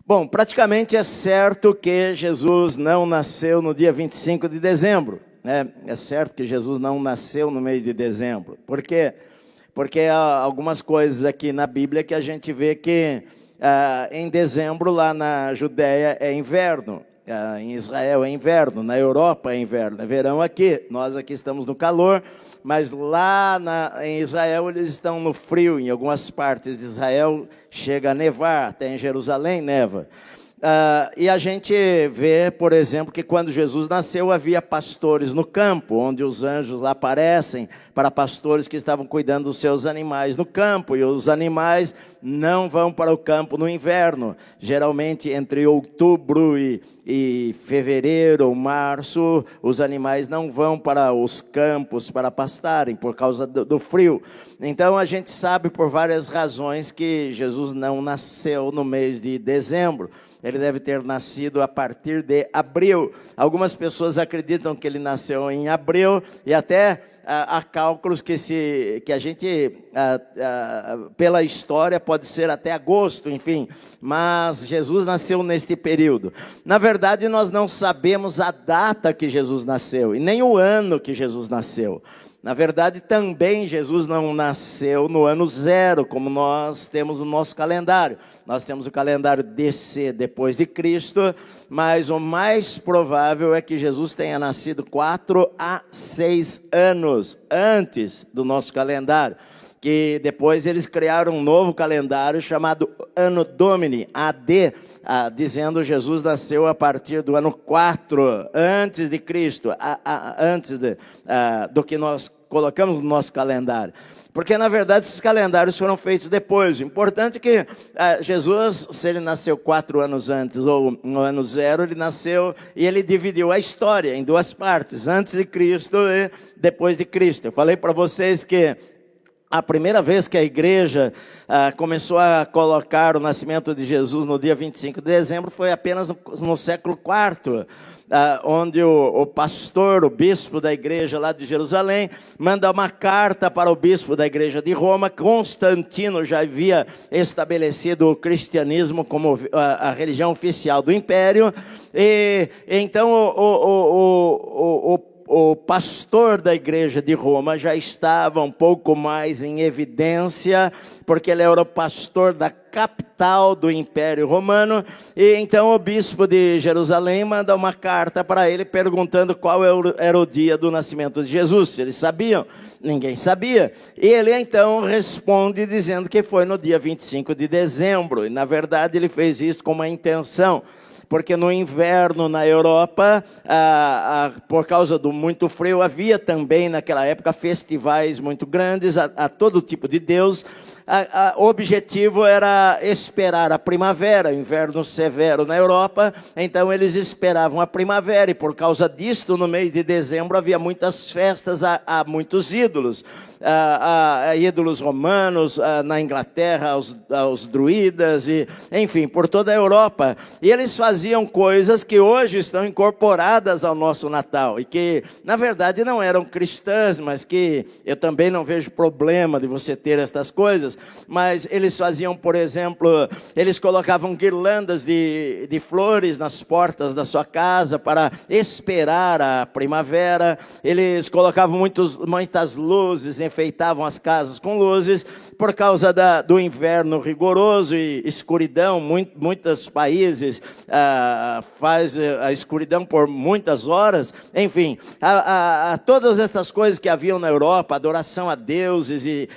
Bom, praticamente é certo que Jesus não nasceu no dia 25 de dezembro. Né? É certo que Jesus não nasceu no mês de dezembro. Por quê? Porque há algumas coisas aqui na Bíblia que a gente vê que em dezembro lá na Judéia é inverno. Em Israel é inverno, na Europa é inverno, é verão aqui. Nós aqui estamos no calor, mas lá em Israel eles estão no frio. Em algumas partes de Israel chega a nevar, até em Jerusalém neva. E a gente vê, por exemplo, que quando Jesus nasceu havia pastores no campo, onde os anjos lá aparecem para pastores que estavam cuidando dos seus animais no campo, e os animais não vão para o campo no inverno. Geralmente entre outubro e fevereiro ou março, os animais não vão para os campos para pastarem por causa do frio. Então a gente sabe por várias razões que Jesus não nasceu no mês de dezembro. Ele deve ter nascido a partir de abril. Algumas pessoas acreditam que ele nasceu em abril, e até há cálculos que a gente, pela história, pode ser até agosto, enfim. Mas Jesus nasceu neste período. Na verdade, nós não sabemos a data que Jesus nasceu, e nem o ano que Jesus nasceu. Na verdade, também Jesus não nasceu no ano zero, como nós temos no nosso calendário. Nós temos o calendário DC depois de Cristo, mas o mais provável é que Jesus tenha nascido 4 a 6 anos antes do nosso calendário. Que depois eles criaram um novo calendário chamado Anno Domini, AD, dizendo Jesus nasceu a partir do ano 4 antes de Cristo, antes do que nós colocamos no nosso calendário. Porque, na verdade, esses calendários foram feitos depois. O importante é que Jesus, se ele nasceu 4 anos antes ou no ano zero, ele nasceu e ele dividiu a história em duas partes, antes de Cristo e depois de Cristo. Eu falei para vocês que a primeira vez que a igreja começou a colocar o nascimento de Jesus no dia 25 de dezembro foi apenas no século IV, onde o pastor, o bispo da igreja lá de Jerusalém, manda uma carta para o bispo da igreja de Roma. Constantino já havia estabelecido o cristianismo como a religião oficial do império, e então o pastor da igreja de Roma já estava um pouco mais em evidência, porque ele era o pastor da capital do Império Romano, e então o bispo de Jerusalém manda uma carta para ele perguntando qual era o dia do nascimento de Jesus. Se eles sabiam, ninguém sabia. E ele então responde dizendo que foi no dia 25 de dezembro, e na verdade ele fez isso com uma intenção. Porque no inverno na Europa, por causa do muito frio, havia também naquela época festivais muito grandes a todo tipo de Deus. O objetivo era esperar a primavera, inverno severo na Europa, então eles esperavam a primavera, e por causa disto, no mês de dezembro, havia muitas festas a muitos ídolos. Ídolos romanos, na Inglaterra, aos druidas, e, enfim, por toda a Europa. E eles faziam coisas que hoje estão incorporadas ao nosso Natal, e que, na verdade, não eram cristãs, mas que eu também não vejo problema de você ter estas coisas. Mas eles faziam, por exemplo, eles colocavam guirlandas de flores nas portas da sua casa para esperar a primavera. Eles colocavam muitas luzes, enfeitavam as casas com luzes, por causa do inverno rigoroso e escuridão. Muitos países faz a escuridão por muitas horas. Enfim, todas essas coisas que haviam na Europa, adoração a deuses e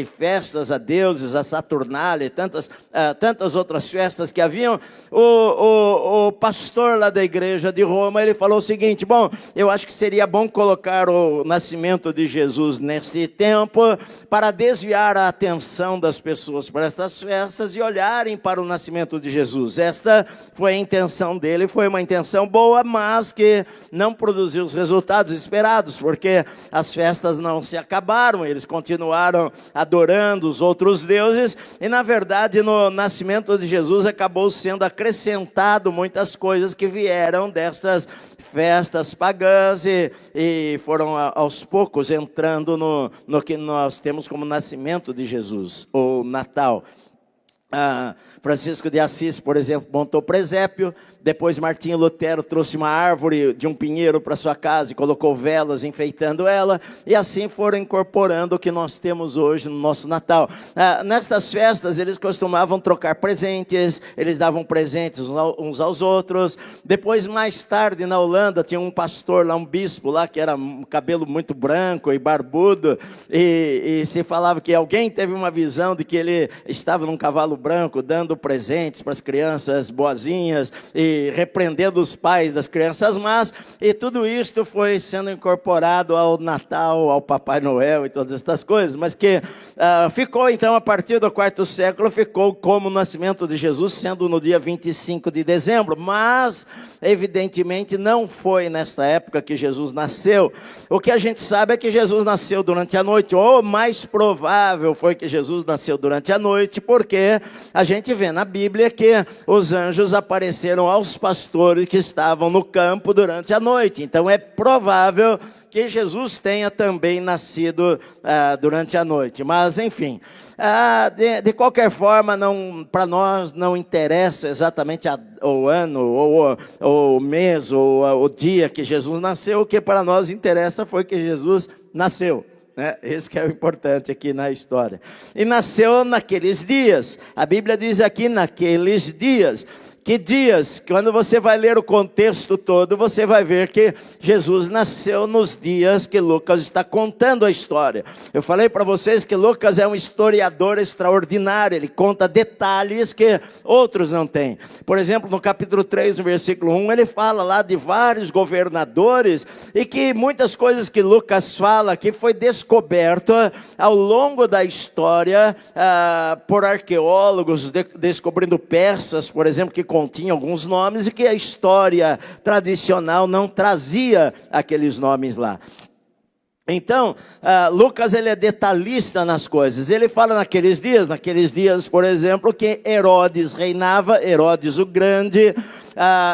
festas a deuses, a Saturnália e tantas outras festas que haviam. O pastor lá da igreja de Roma, ele falou o seguinte: bom, eu acho que seria bom colocar o nascimento de Jesus nesse tempo, para desviar a atenção das pessoas para estas festas e olharem para o nascimento de Jesus. Esta foi a intenção dele, foi uma intenção boa, mas que não produziu os resultados esperados, porque as festas não se acabaram, eles continuaram adorando os outros deuses, e na verdade no nascimento de Jesus acabou sendo acrescentado muitas coisas que vieram destas festas pagãs e foram aos poucos entrando no que nós temos como nascimento de Jesus, ou Natal. Francisco de Assis, por exemplo, montou presépio. Depois Martinho Lutero trouxe uma árvore de um pinheiro para sua casa e colocou velas enfeitando ela. E assim foram incorporando o que nós temos hoje no nosso Natal. Nestas festas eles costumavam trocar presentes, eles davam presentes uns aos outros. Depois, mais tarde, na Holanda, tinha um pastor lá, um bispo lá, que era um cabelo muito branco e barbudo. E se falava que alguém teve uma visão de que ele estava num cavalo branco, dando presentes para as crianças boazinhas e repreendendo os pais das crianças más, e tudo isto foi sendo incorporado ao Natal, ao Papai Noel e todas estas coisas, mas que ficou então, a partir do quarto século, ficou como o nascimento de Jesus, sendo no dia 25 de dezembro, mas evidentemente não foi nesta época que Jesus nasceu. O que a gente sabe é que Jesus nasceu durante a noite, ou mais provável foi que Jesus nasceu durante a noite, porque a gente vê na Bíblia que os anjos apareceram aos pastores que estavam no campo durante a noite. Então é provável que Jesus tenha também nascido durante a noite. Mas enfim, de qualquer forma, para nós não interessa exatamente o ano, ou o mês, ou o dia que Jesus nasceu. O que para nós interessa foi que Jesus nasceu. Esse que é o importante aqui na história. E nasceu naqueles dias. A Bíblia diz aqui, naqueles dias. Que dias? Quando você vai ler o contexto todo, você vai ver que Jesus nasceu nos dias que Lucas está contando a história. Eu falei para vocês que Lucas é um historiador extraordinário, ele conta detalhes que outros não têm. Por exemplo, no capítulo 3, no versículo 1, ele fala lá de vários governadores, e que muitas coisas que Lucas fala aqui foi descoberto ao longo da história por arqueólogos, descobrindo peças, por exemplo, que continha alguns nomes e que a história tradicional não trazia aqueles nomes lá. Então, Lucas, ele é detalhista nas coisas. Ele fala naqueles dias, por exemplo, que Herodes reinava, Herodes o Grande.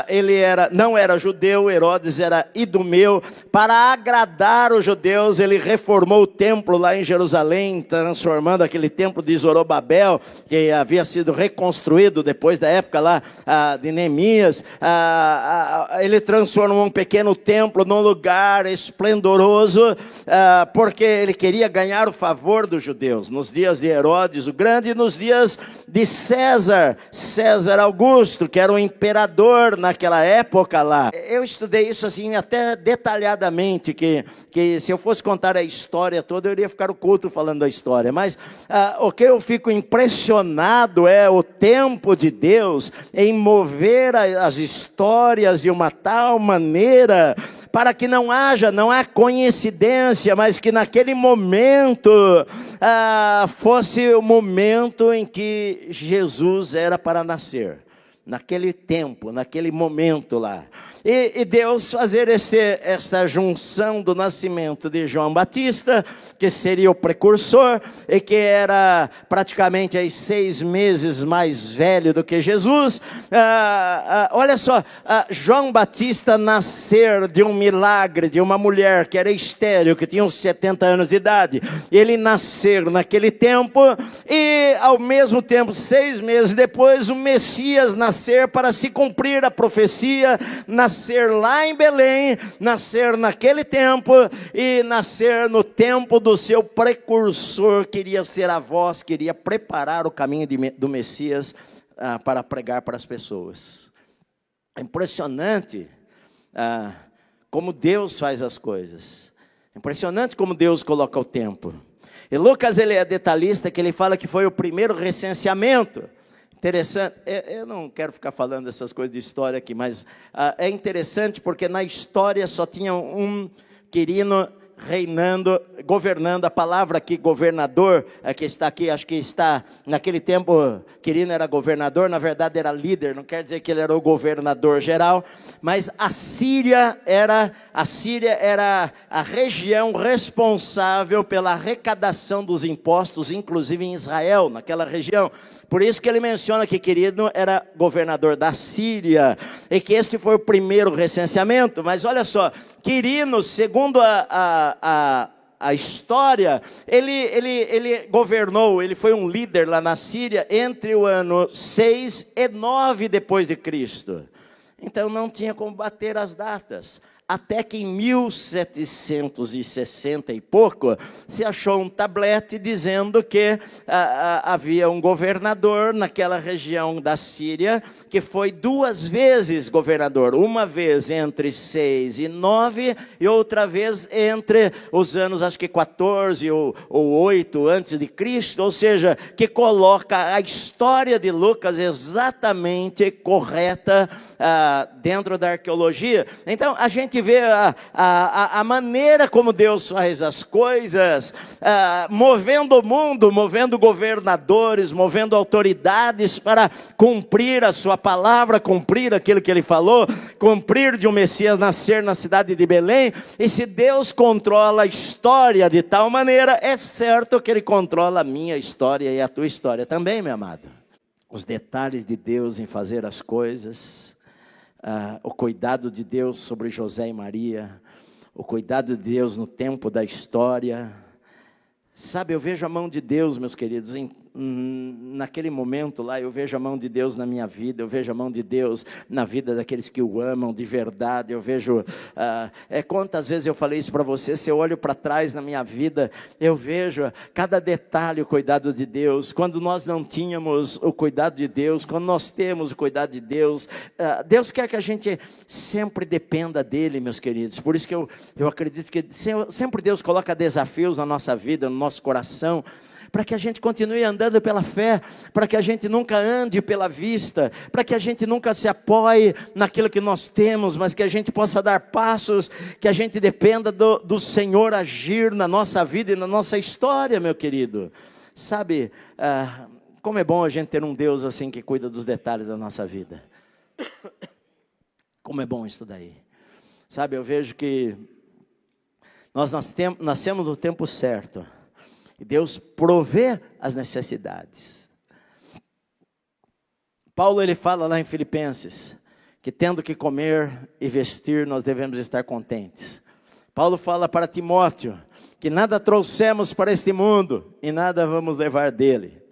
Ele não era judeu, Herodes era idumeu. Para agradar os judeus, ele reformou o templo lá em Jerusalém, transformando aquele templo de Zorobabel, que havia sido reconstruído depois da época lá de Neemias. Ele transformou um pequeno templo num lugar esplendoroso, porque ele queria ganhar o favor dos judeus, nos dias de Herodes o Grande e nos dias de César Augusto, que era o imperador naquela época lá. Eu estudei isso assim até detalhadamente, que se eu fosse contar a história toda, eu iria ficar o culto falando da história, mas o que eu fico impressionado é o tempo de Deus em mover as histórias de uma tal maneira, para que não há coincidência, mas que naquele momento fosse o momento em que Jesus era para nascer. Naquele tempo, naquele momento lá. E Deus fazer essa junção do nascimento de João Batista, que seria o precursor, e que era praticamente aí 6 meses mais velho do que Jesus. Olha só, João Batista nascer de um milagre, de uma mulher que era estéril, que tinha uns 70 anos de idade. Ele nascer naquele tempo, e ao mesmo tempo, 6 meses depois, o Messias nascer para se cumprir a profecia, nascer lá em Belém, nascer naquele tempo e nascer no tempo do seu precursor. Queria ser a voz, queria preparar o caminho do Messias para pregar para as pessoas. É impressionante como Deus faz as coisas. É impressionante como Deus coloca o tempo. E Lucas, ele é detalhista, que ele fala que foi o primeiro recenseamento. Interessante, eu não quero ficar falando essas coisas de história aqui, mas é interessante porque na história só tinha um Quirino reinando, governando. A palavra aqui, governador, que está aqui, acho que está, naquele tempo, Quirino era governador, na verdade era líder, não quer dizer que ele era o governador geral, mas a Síria era a região responsável pela arrecadação dos impostos, inclusive em Israel, naquela região. Por isso que ele menciona que Quirino era governador da Síria, e que este foi o primeiro recenseamento. Mas olha só, Quirino, segundo a história, ele governou, ele foi um líder lá na Síria entre o ano 6 e 9 depois de Cristo. Então não tinha como bater as datas. Até que em 1760 e pouco, se achou um tablete dizendo que havia um governador naquela região da Síria, que foi 2 vezes governador, uma vez entre 6 e 9, e outra vez entre os anos, acho que 14 ou 8 antes de Cristo, ou seja, que coloca a história de Lucas exatamente correta dentro da arqueologia. Então, a gente vê a maneira como Deus faz as coisas, movendo o mundo, movendo governadores, movendo autoridades para cumprir a sua palavra, cumprir aquilo que ele falou, cumprir de um Messias nascer na cidade de Belém. E se Deus controla a história de tal maneira, é certo que ele controla a minha história e a tua história também, meu amado. Os detalhes de Deus em fazer as coisas, o cuidado de Deus sobre José e Maria, o cuidado de Deus no tempo da história. Sabe, eu vejo a mão de Deus, meus queridos, naquele momento lá, eu vejo a mão de Deus na minha vida, eu vejo a mão de Deus na vida daqueles que o amam de verdade. Eu vejo, quantas vezes eu falei isso para você, se eu olho para trás na minha vida, eu vejo cada detalhe o cuidado de Deus. Quando nós não tínhamos o cuidado de Deus, quando nós temos o cuidado de Deus, Deus quer que a gente sempre dependa dEle, meus queridos. Por isso que eu acredito que sempre Deus coloca desafios na nossa vida, no nosso coração, para que a gente continue andando pela fé, para que a gente nunca ande pela vista, para que a gente nunca se apoie naquilo que nós temos, mas que a gente possa dar passos, que a gente dependa do Senhor agir na nossa vida e na nossa história, meu querido. Sabe, como é bom a gente ter um Deus assim que cuida dos detalhes da nossa vida. Como é bom isso daí. Sabe, eu vejo que nós nascemos no tempo certo. E Deus provê as necessidades. Paulo, ele fala lá em Filipenses, que tendo que comer e vestir, nós devemos estar contentes. Paulo fala para Timóteo, que nada trouxemos para este mundo, e nada vamos levar dele.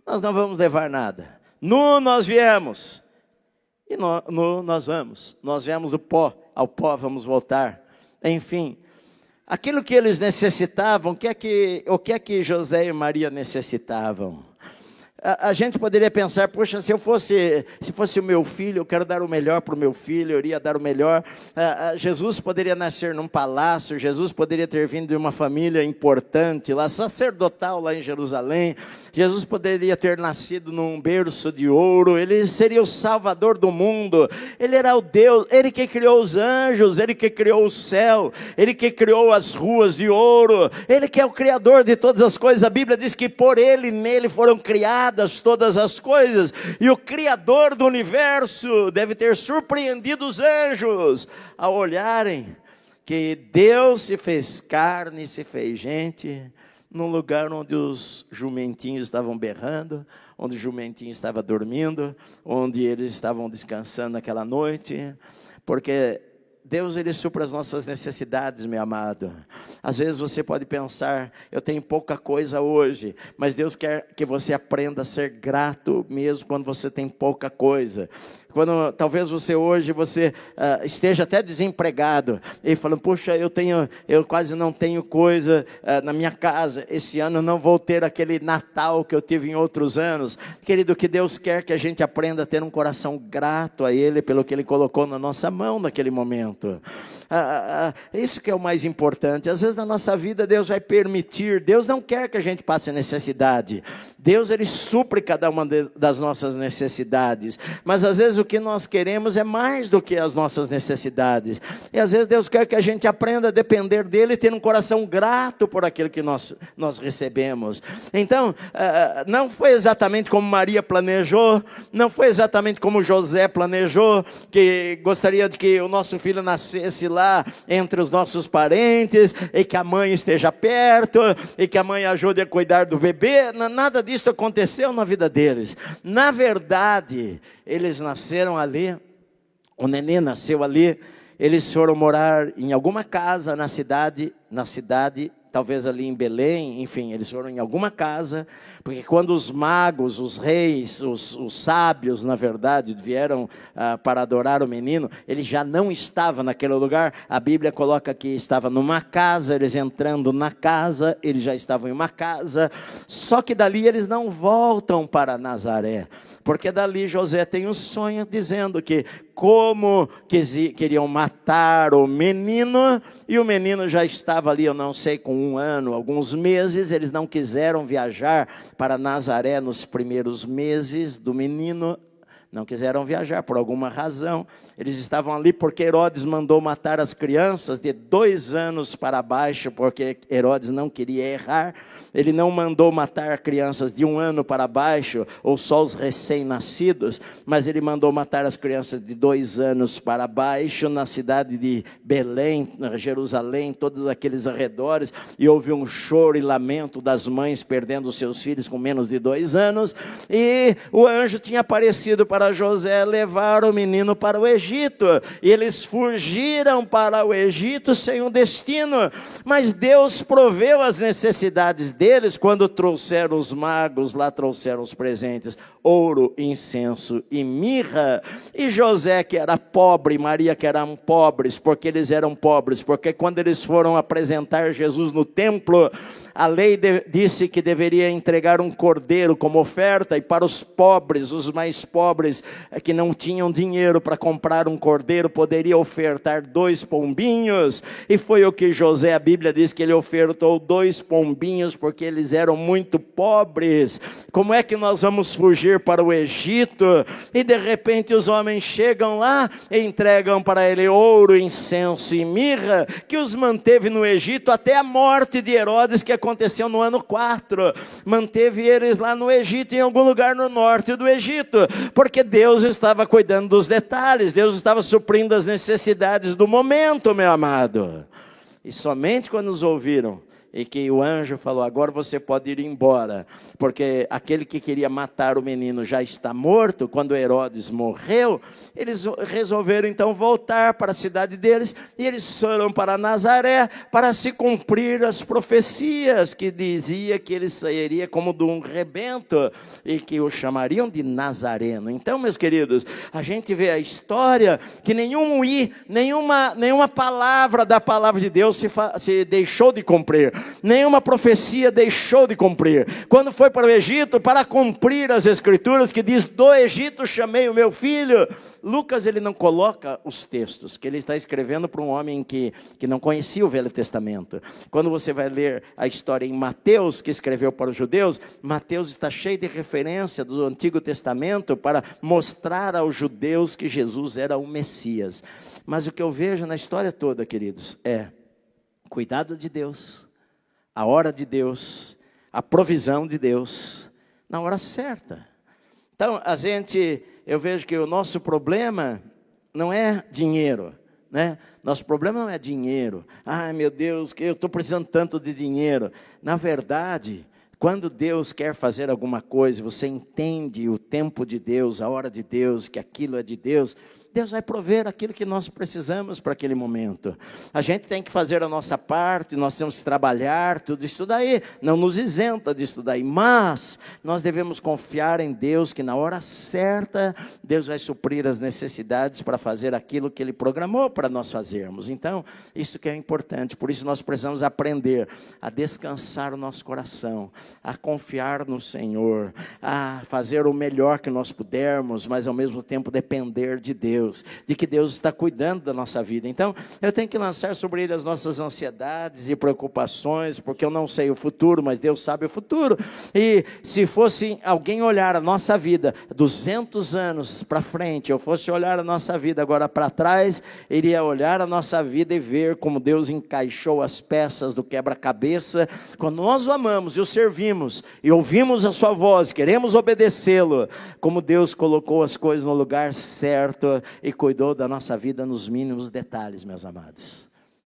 Nós não vamos levar nada. Nu nós viemos, e nu nós vamos. Nós viemos do pó, ao pó vamos voltar. Enfim, aquilo que eles necessitavam, o que é que José e Maria necessitavam? A gente poderia pensar, poxa, se fosse o meu filho, eu quero dar o melhor para o meu filho, eu iria dar o melhor. Jesus poderia nascer num palácio, Jesus poderia ter vindo de uma família importante, lá sacerdotal, lá em Jerusalém. Jesus poderia ter nascido num berço de ouro, ele seria o salvador do mundo. Ele era o Deus, ele que criou os anjos, ele que criou o céu, ele que criou as ruas de ouro, ele que é o criador de todas as coisas. A Bíblia diz que por ele, nele foram criadas todas as coisas, e o Criador do universo deve ter surpreendido os anjos ao olharem que Deus se fez carne, se fez gente, num lugar onde os jumentinhos estavam berrando, onde o jumentinho estava dormindo, onde eles estavam descansando naquela noite, porque Deus, ele supra as nossas necessidades, meu amado. Às vezes você pode pensar, eu tenho pouca coisa hoje, mas Deus quer que você aprenda a ser grato mesmo quando você tem pouca coisa. Quando talvez você hoje esteja até desempregado e falando, puxa, eu quase não tenho coisa na minha casa, esse ano eu não vou ter aquele Natal que eu tive em outros anos. Querido, que Deus quer que a gente aprenda a ter um coração grato a Ele pelo que Ele colocou na nossa mão naquele momento. Isso que é o mais importante. Às vezes na nossa vida Deus vai permitir, Deus não quer que a gente passe necessidade. Deus, ele supre cada uma das nossas necessidades, mas às vezes o que nós queremos é mais do que as nossas necessidades, e às vezes Deus quer que a gente aprenda a depender dele e ter um coração grato por aquilo que nós recebemos. Então, não foi exatamente como Maria planejou, não foi exatamente como José planejou, que gostaria de que o nosso filho nascesse lá entre os nossos parentes, e que a mãe esteja perto, e que a mãe ajude a cuidar do bebê. Nada disso aconteceu na vida deles. Na verdade, eles nasceram ali, o neném nasceu ali, eles foram morar em alguma casa na cidade talvez ali em Belém, enfim, eles foram em alguma casa, porque quando os magos, os reis, os sábios, na verdade, vieram para adorar o menino, ele já não estava naquele lugar. A Bíblia coloca que estava numa casa, eles entrando na casa, eles já estavam em uma casa, só que dali eles não voltam para Nazaré, porque dali José tem um sonho dizendo que como queriam matar o menino, e o menino já estava ali, eu não sei, com 1 ano, alguns meses. Eles não quiseram viajar para Nazaré nos primeiros meses do menino, não quiseram viajar por alguma razão. Eles estavam ali porque Herodes mandou matar as crianças de 2 anos para baixo, porque Herodes não queria errar. Ele não mandou matar crianças de 1 ano para baixo, ou só os recém-nascidos, mas ele mandou matar as crianças de 2 anos para baixo, na cidade de Belém, Jerusalém, todos aqueles arredores, e houve um choro e lamento das mães perdendo seus filhos com menos de 2 anos, e o anjo tinha aparecido para José levar o menino para o Egito, e eles fugiram para o Egito sem um destino, mas Deus proveu as necessidades deles. Quando trouxeram os magos, lá trouxeram os presentes, ouro, incenso e mirra, e José, que era pobre, Maria, que eram pobres, porque eles eram pobres, porque quando eles foram apresentar Jesus no templo, a lei disse que deveria entregar um cordeiro como oferta, e para os pobres, os mais pobres, que não tinham dinheiro para comprar um cordeiro, poderia ofertar 2 pombinhos, e foi o que José, a Bíblia diz que ele ofertou 2 pombinhos, porque eles eram muito pobres. Como é que nós vamos fugir para o Egito? E de repente os homens chegam lá, e entregam para ele ouro, incenso e mirra, que os manteve no Egito até a morte de Herodes, que aconteceu no ano 4, manteve eles lá no Egito, em algum lugar no norte do Egito, porque Deus estava cuidando dos detalhes, Deus estava suprindo as necessidades do momento, meu amado. E somente quando nos ouviram, e que o anjo falou, agora você pode ir embora, porque aquele que queria matar o menino já está morto. Quando Herodes morreu, eles resolveram então voltar para a cidade deles, e eles foram para Nazaré, para se cumprir as profecias, que dizia que ele sairia como de um rebento, e que o chamariam de Nazareno. Então, meus queridos, a gente vê a história, que nenhuma palavra da palavra de Deus se deixou de cumprir, nenhuma profecia deixou de cumprir. Quando foi para o Egito, para cumprir as escrituras, que diz, do Egito chamei o meu filho. Lucas, ele não coloca os textos, que ele está escrevendo para um homem que não conhecia o Velho Testamento. Quando você vai ler a história em Mateus, que escreveu para os judeus, Mateus está cheio de referência do Antigo Testamento, para mostrar aos judeus que Jesus era o Messias. Mas o que eu vejo na história toda, queridos, é cuidado de Deus, a hora de Deus, a provisão de Deus, na hora certa. Então, eu vejo que o nosso problema não é dinheiro, né? Nosso problema não é dinheiro. Ai, meu Deus, que eu estou precisando tanto de dinheiro. Na verdade, quando Deus quer fazer alguma coisa, você entende o tempo de Deus, a hora de Deus, que aquilo é de Deus, Deus vai prover aquilo que nós precisamos para aquele momento. A gente tem que fazer a nossa parte, nós temos que trabalhar, tudo isso daí, não nos isenta disso daí, mas nós devemos confiar em Deus, que na hora certa, Deus vai suprir as necessidades para fazer aquilo que Ele programou para nós fazermos. Então, isso que é importante, por isso nós precisamos aprender a descansar o nosso coração, a confiar no Senhor, a fazer o melhor que nós pudermos, mas ao mesmo tempo depender de Deus, de que Deus está cuidando da nossa vida. Então, eu tenho que lançar sobre Ele as nossas ansiedades e preocupações, porque eu não sei o futuro, mas Deus sabe o futuro. E se fosse alguém olhar a nossa vida 200 anos para frente, eu fosse olhar a nossa vida agora para trás, iria olhar a nossa vida e ver como Deus encaixou as peças do quebra-cabeça. Quando nós o amamos e o servimos, e ouvimos a sua voz, queremos obedecê-lo, como Deus colocou as coisas no lugar certo, e cuidou da nossa vida nos mínimos detalhes, meus amados.